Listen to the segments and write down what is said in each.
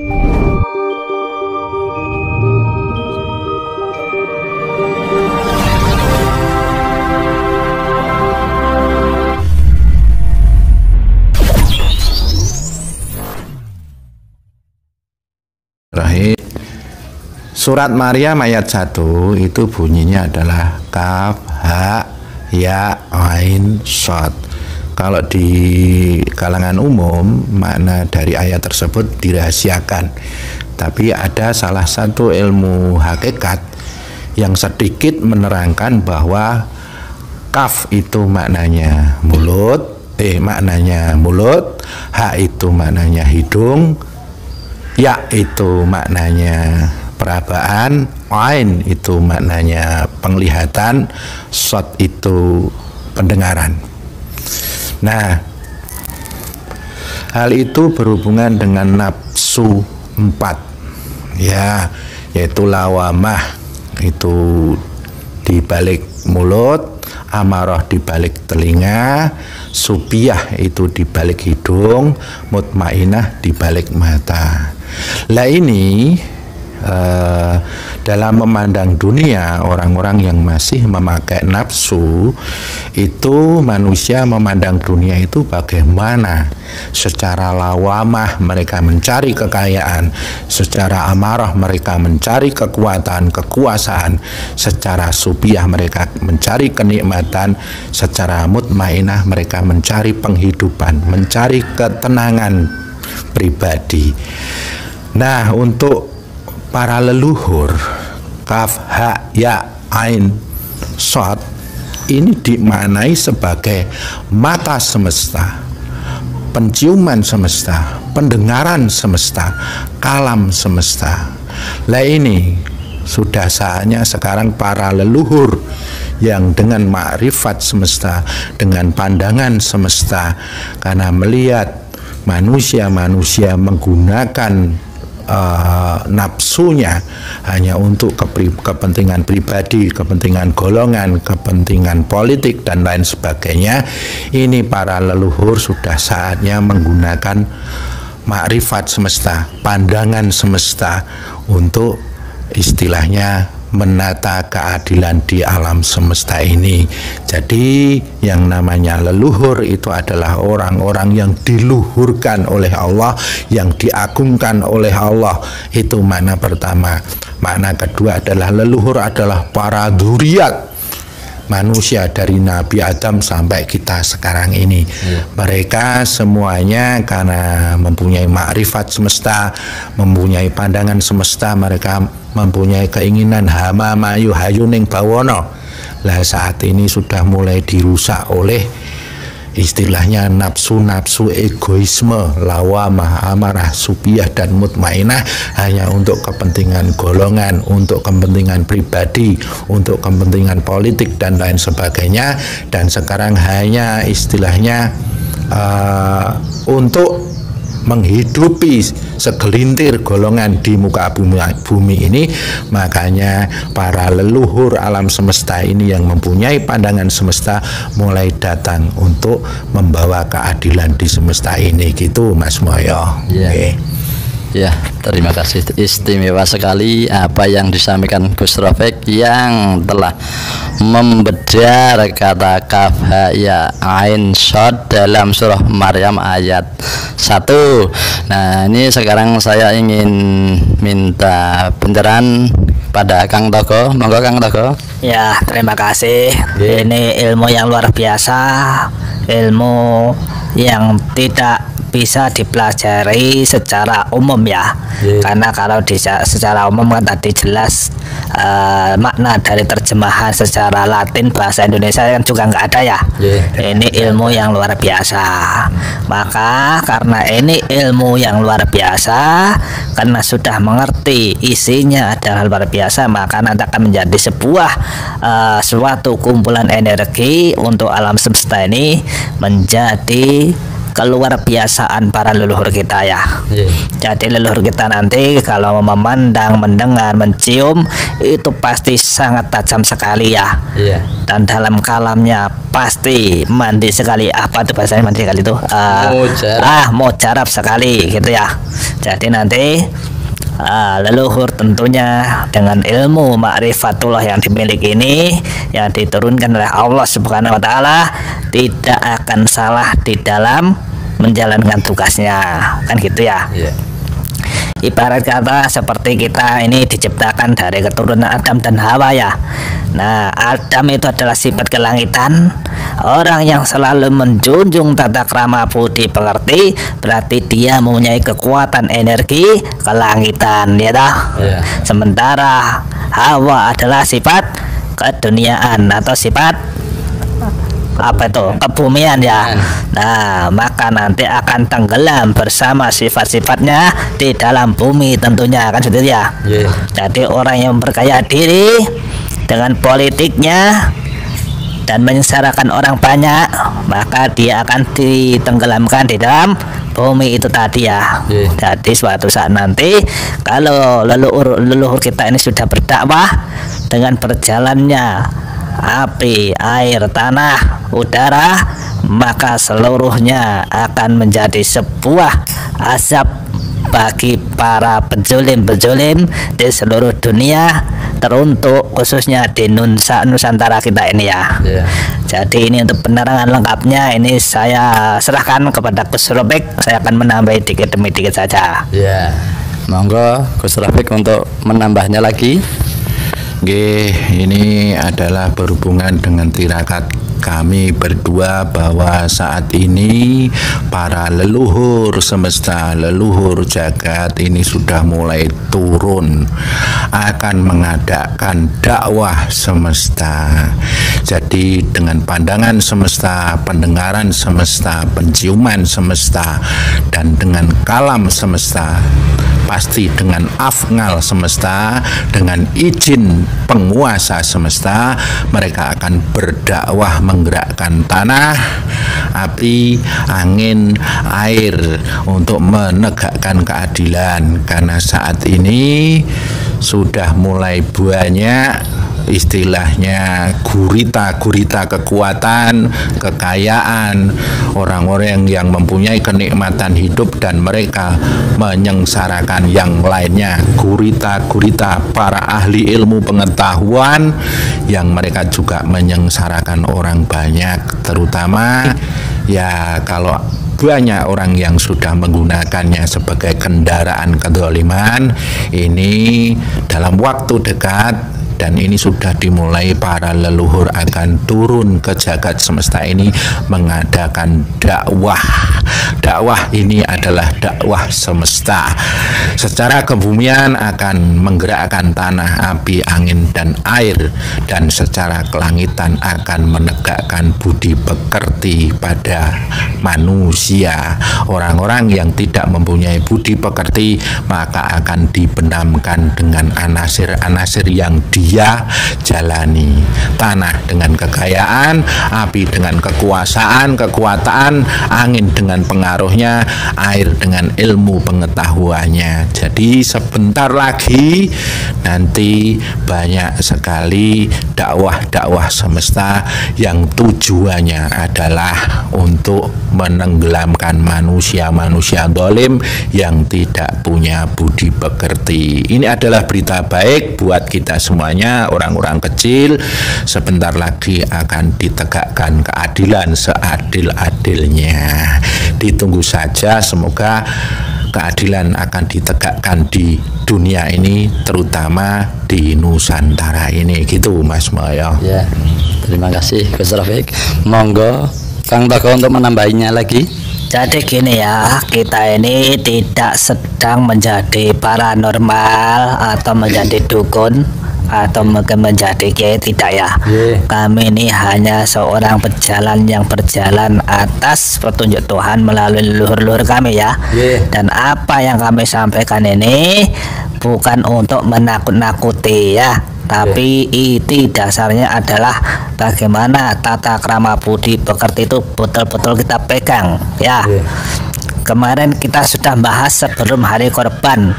Surat Maryam ayat 1 itu bunyinya adalah kaf ha ya ain shad. Kalau di kalangan umum makna dari ayat tersebut dirahasiakan, tapi ada salah satu ilmu hakikat yang sedikit menerangkan bahwa kaf itu maknanya mulut, ha itu maknanya hidung, ya itu maknanya perabaan, ain itu maknanya penglihatan, shad itu pendengaran. Nah, hal itu berhubungan dengan nafsu 4, ya, yaitu lawamah itu di balik mulut, amarah di balik telinga, supiyah itu di balik hidung, mutmainah di balik mata. Lah ini dalam memandang dunia, orang-orang yang masih memakai nafsu itu, manusia memandang dunia itu bagaimana? Secara lawamah mereka mencari kekayaan, secara amarah mereka mencari kekuatan, kekuasaan, secara supiyah mereka mencari kenikmatan, secara mutmainah mereka mencari penghidupan, mencari ketenangan pribadi. Nah, untuk para leluhur kaf ha ya ain shad ini dimaknai sebagai mata semesta, penciuman semesta, pendengaran semesta, kalam semesta. Lah ini sudah saatnya sekarang para leluhur yang dengan makrifat semesta, dengan pandangan semesta, karena melihat manusia-manusia menggunakan nafsunya hanya untuk kepentingan pribadi, kepentingan golongan, kepentingan politik dan lain sebagainya. Ini para leluhur sudah saatnya menggunakan makrifat semesta, pandangan semesta untuk istilahnya menata keadilan di alam semesta ini. Jadi yang namanya leluhur itu adalah orang-orang yang diluhurkan oleh Allah, yang diagungkan oleh Allah. Itu makna pertama. Makna kedua adalah leluhur adalah para dzurriat manusia dari Nabi Adam sampai kita sekarang ini. Mereka semuanya karena mempunyai makrifat semesta, mempunyai pandangan semesta, mereka mempunyai keinginan hama mayu hayuning bawono. Lah saat ini sudah mulai dirusak oleh istilahnya nafsu-nafsu egoisme, lawamah, amarah, supiyah dan mutmainah, hanya untuk kepentingan golongan, untuk kepentingan pribadi, untuk kepentingan politik dan lain sebagainya. Dan sekarang hanya istilahnya untuk menghidupi segelintir golongan di muka bumi ini. Makanya para leluhur alam semesta ini yang mempunyai pandangan semesta mulai datang untuk membawa keadilan di semesta ini, gitu Mas Moyo. Okay. Ya, terima kasih. Istimewa sekali apa yang disampaikan Gus Rafiq yang telah membedah kata kaf ha ya ain shad dalam surah Maryam ayat 1. Nah, ini sekarang saya ingin minta pencerahan pada Kang Togo. Monggo Kang Togo. Ya, terima kasih. Ini ilmu yang luar biasa, ilmu yang tidak bisa dipelajari secara umum ya. Karena kalau secara umum kan tadi jelas makna dari terjemahan secara Latin bahasa Indonesia kan juga nggak ada ya. Ini ilmu yang luar biasa. Maka karena ini ilmu yang luar biasa, karena sudah mengerti isinya adalah luar biasa, maka nanti akan menjadi sebuah suatu kumpulan energi untuk alam semesta ini menjadi keluar biasaan para leluhur kita ya. Jadi leluhur kita nanti kalau memandang, mendengar, mencium itu pasti sangat tajam sekali ya. Dan dalam kalamnya pasti mandi sekali. Apa tuh bahasanya mandi sekali itu? Mujarab sekali gitu ya. Jadi nanti leluhur tentunya dengan ilmu ma'rifatullah yang dimiliki ini, yang diturunkan oleh Allah Subhanahu wa taala, tidak akan salah di dalam menjalankan tugasnya, kan gitu ya. Ibarat kata seperti kita ini diciptakan dari keturunan Adam dan Hawa ya. Nah, Adam itu adalah sifat kelangitan. Orang yang selalu menjunjung tata krama budi pekerti, berarti dia mempunyai kekuatan energi kelangitan ya dah. Sementara Hawa adalah sifat keduniaan atau sifat apa itu, kebumian ya. Nah, maka nanti akan tenggelam bersama sifat-sifatnya di dalam bumi tentunya, kan sudah ya. Jadi orang yang berkaya diri dengan politiknya dan menyengsarakan orang banyak, maka dia akan ditenggelamkan di dalam bumi itu tadi ya. Jadi suatu saat nanti kalau leluhur kita ini sudah berdakwah dengan berjalannya api, air, tanah, udara, maka seluruhnya akan menjadi sebuah azab bagi para penjolim-penjolim di seluruh dunia, teruntuk khususnya di Nusantara kita ini ya. Jadi ini untuk penerangan lengkapnya ini saya serahkan kepada Gus Robek. Saya akan menambahi dikit demi dikit saja. Monggo Gus Robek untuk menambahnya lagi. Ini adalah berhubungan dengan tirakat kami berdua bahwa saat ini para leluhur semesta, leluhur jagat ini sudah mulai turun akan mengadakan dakwah semesta. Jadi dengan pandangan semesta, pendengaran semesta, penciuman semesta, dan dengan kalam semesta, pasti dengan afngal semesta, dengan izin penguasa semesta, mereka akan berdakwah menggerakkan tanah, api, angin, air untuk menegakkan keadilan. Karena saat ini sudah mulai banyak istilahnya gurita-gurita kekuatan, kekayaan, orang-orang yang mempunyai kenikmatan hidup dan mereka menyengsarakan yang lainnya, gurita-gurita para ahli ilmu pengetahuan yang mereka juga menyengsarakan orang banyak, terutama ya kalau banyak orang yang sudah menggunakannya sebagai kendaraan kezaliman. Ini dalam waktu dekat dan ini sudah dimulai, para leluhur akan turun ke jagat semesta ini mengadakan dakwah. Dakwah ini adalah dakwah semesta. Secara kebumian akan menggerakkan tanah, api, angin, dan air, dan secara kelangitan akan menegakkan budi pekerti pada manusia. Orang-orang yang tidak mempunyai budi pekerti maka akan dibenamkan dengan anasir-anasir yang dia jalani. Tanah dengan kekayaan, api dengan kekuasaan, kekuatan, angin dengan pengaruhnya, air dengan ilmu pengetahuannya. Jadi sebentar lagi nanti banyak sekali dakwah-dakwah semesta yang tujuannya adalah untuk menenggelamkan manusia-manusia zalim yang tidak punya budi pekerti. Ini adalah berita baik buat kita semuanya, orang-orang kecil. Sebentar lagi akan ditegakkan keadilan seadil-adilnya. Ditunggu saja, semoga keadilan akan ditegakkan di dunia ini, terutama di Nusantara ini, gitu Mas Moyo. Ya, terima kasih Gus Rafiq. Monggo Kang Toko untuk menambahinya lagi. Jadi gini ya, kita ini tidak sedang menjadi paranormal atau menjadi dukun atau mungkin menjadi kiai, tidak ya. Kami ini hanya seorang pejalan yang berjalan atas petunjuk Tuhan melalui leluhur-leluhur kami ya. Dan apa yang kami sampaikan ini bukan untuk menakut-nakuti ya, tapi itu dasarnya adalah bagaimana tata krama budi pekerti itu betul-betul kita pegang ya. Kemarin kita sudah bahas sebelum hari korban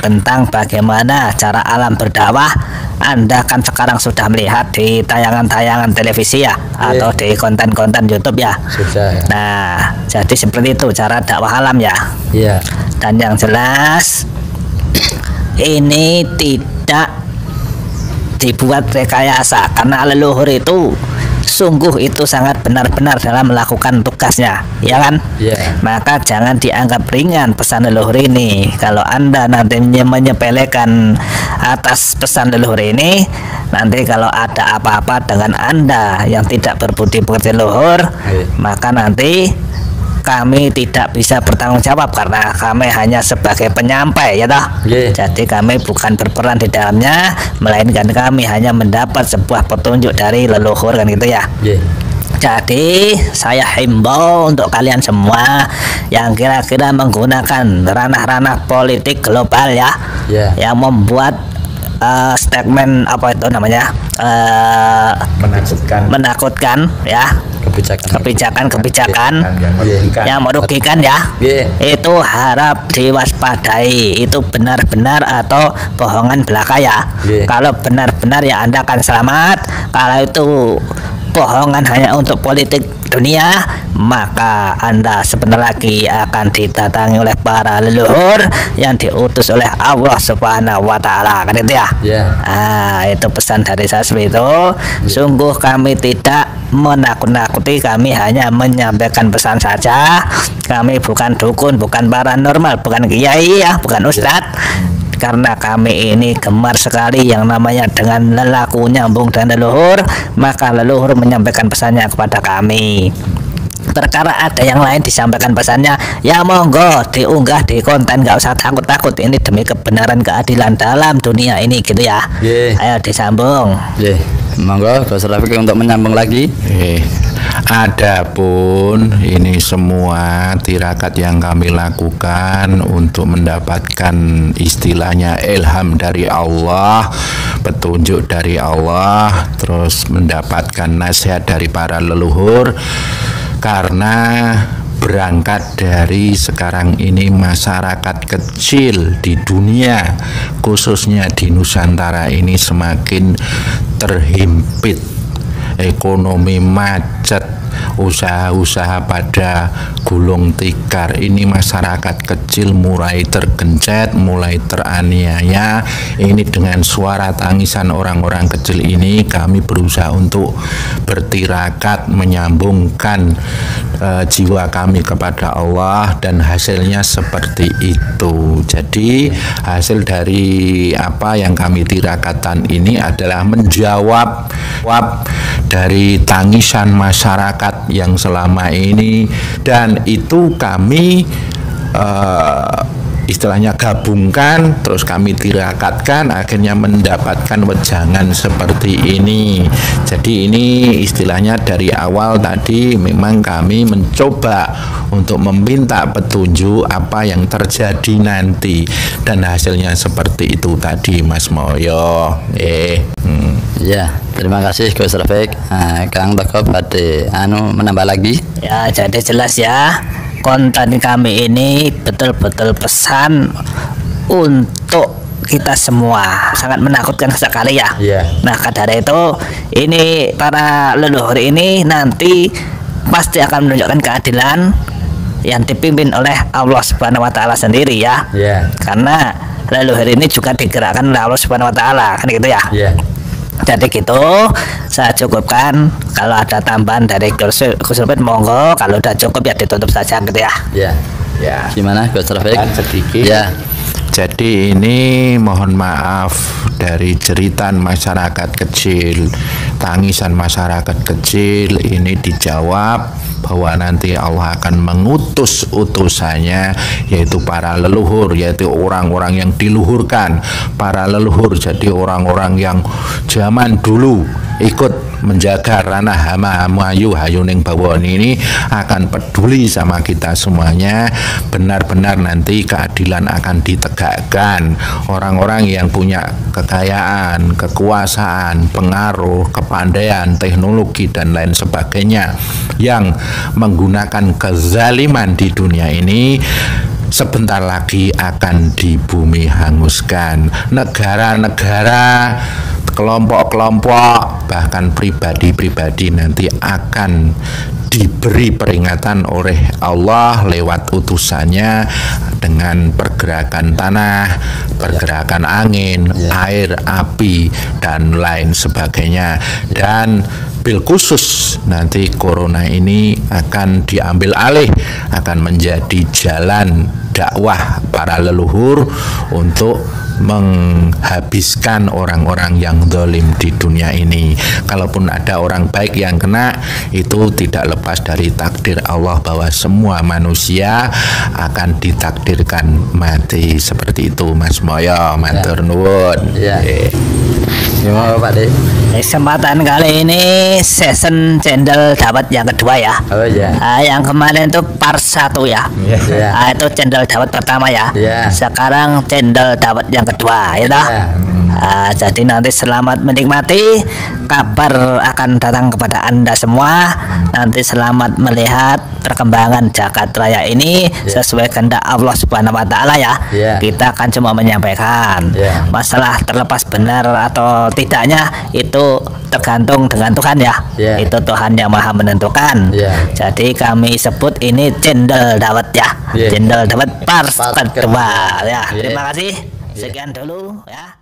tentang bagaimana cara alam berdakwah. Anda kan sekarang sudah melihat di tayangan-tayangan televisi ya, atau di konten-konten YouTube ya. Nah, jadi seperti itu cara dakwah alam ya. Dan yang jelas ini tidak dibuat rekayasa, karena leluhur itu sungguh itu sangat benar-benar dalam melakukan tugasnya, ya kan? Maka jangan dianggap ringan pesan leluhur ini. Kalau Anda nanti menyepelekan atas pesan leluhur ini, nanti kalau ada apa-apa dengan Anda yang tidak berbudi pekerti leluhur, maka nanti kami tidak bisa bertanggung jawab, karena kami hanya sebagai penyampai ya toh. Jadi kami bukan berperan di dalamnya, melainkan kami hanya mendapat sebuah petunjuk dari leluhur kan gitu ya. Jadi saya himbau untuk kalian semua yang kira-kira menggunakan ranah-ranah politik global ya, yang membuat statement apa itu namanya menakutkan ya, kebijakan yang merugikan ya, itu harap diwaspadai, itu benar-benar atau bohongan belaka ya. Kalau benar-benar ya Anda akan selamat, kalau itu bohongan hanya untuk politik dunia, maka Anda sebentar lagi akan didatangi oleh para leluhur yang diutus oleh Allah Subhanahu wa Ta'ala, kan itu ya. Itu pesan dari saya seperti itu. Sungguh kami tidak menakut-nakuti, kami hanya menyampaikan pesan saja. Kami bukan dukun, bukan paranormal, bukan kiai ya, bukan ustadz. Karena kami ini gemar sekali yang namanya dengan lelaku nyambung dan leluhur, maka leluhur menyampaikan pesannya kepada kami. Perkara ada yang lain disampaikan pesannya, ya monggo diunggah di konten, nggak usah takut-takut. Ini demi kebenaran keadilan dalam dunia ini gitu ya. Ayo disambung. Monggo Gus Rafiq untuk menyambung lagi. Adapun ini semua tirakat yang kami lakukan untuk mendapatkan istilahnya ilham dari Allah, petunjuk dari Allah, terus mendapatkan nasihat dari para leluhur, karena berangkat dari sekarang ini masyarakat kecil di dunia, khususnya di Nusantara ini semakin terhimpit, ekonomi macet, usaha-usaha pada gulung tikar. Ini masyarakat kecil mulai tergencet, mulai teraniaya. Ini dengan suara tangisan orang-orang kecil ini kami berusaha untuk bertirakat menyambungkan jiwa kami kepada Allah, dan hasilnya seperti itu. Jadi hasil dari apa yang kami tirakatan ini adalah menjawab dari tangisan masyarakat yang selama ini, dan itu kami istilahnya gabungkan, terus kami tirakatkan, akhirnya mendapatkan wejangan seperti ini. Jadi ini istilahnya dari awal tadi memang kami mencoba untuk meminta petunjuk apa yang terjadi nanti, dan hasilnya seperti itu tadi Mas Moyo. Ya, terima kasih Gus Rafiq. Kang Toko pada menambah lagi. Ya, jadi jelas ya, konten kami ini betul-betul pesan untuk kita semua, sangat menakutkan sekali ya. Nah, dari itu ini para leluhur ini nanti pasti akan menunjukkan keadilan yang dipimpin oleh Allah Subhanahu wa Ta'ala sendiri ya. Karena leluhur ini juga digerakkan oleh Allah Subhanahu wa Ta'ala, kan gitu ya. Jadi gitu, saya cukupkan. Kalau ada tambahan dari Gus Rafiq monggo, kalau udah cukup ya ditutup saja gitu ya. Gimana Gus Rafiq? Sedikit. Jadi ini mohon maaf dari jeritan masyarakat kecil, tangisan masyarakat kecil ini dijawab bahwa nanti Allah akan mengutus utusannya, yaitu para leluhur, yaitu orang-orang yang diluhurkan, para leluhur. Jadi orang-orang yang zaman dulu ikut menjaga ranah hama mayu hayuning bawon ini akan peduli sama kita semuanya. Benar-benar nanti keadilan akan ditegakkan. Orang-orang yang punya kekayaan, kekuasaan, pengaruh, kepandaian, teknologi dan lain sebagainya yang menggunakan kezaliman di dunia ini sebentar lagi akan di bumi hanguskan. Negara-negara, kelompok-kelompok, bahkan pribadi-pribadi nanti akan diberi peringatan oleh Allah lewat utusannya dengan pergerakan tanah, pergerakan angin, air, api, dan lain sebagainya. Dan bil khusus nanti corona ini akan diambil alih, akan menjadi jalan dakwah para leluhur untuk menghabiskan orang-orang yang zalim di dunia ini. Kalaupun ada orang baik yang kena, itu tidak lepas dari takdir Allah bahwa semua manusia akan ditakdirkan mati. Seperti itu Mas Moyo, matur nuwun. Gimana Pak De? Kesempatan kali ini season cendol dapat yang kedua ya. Oh ya. Yang kemarin itu part 1 ya. Itu cendol dapat pertama ya. Sekarang cendol dapat yang kedua ya toh. Jadi nanti selamat menikmati, kabar akan datang kepada Anda semua. Nanti selamat melihat perkembangan jagat raya ini sesuai kehendak Allah Subhanahu wa taala ya. Kita akan cuma menyampaikan. Masalah terlepas benar atau tidaknya itu tergantung dengan Tuhan ya. Itu Tuhan yang Maha menentukan. Jadi kami sebut ini cendol dawet ya. Cendol dawet part kedua ya. Terima kasih. Sekian dulu ya.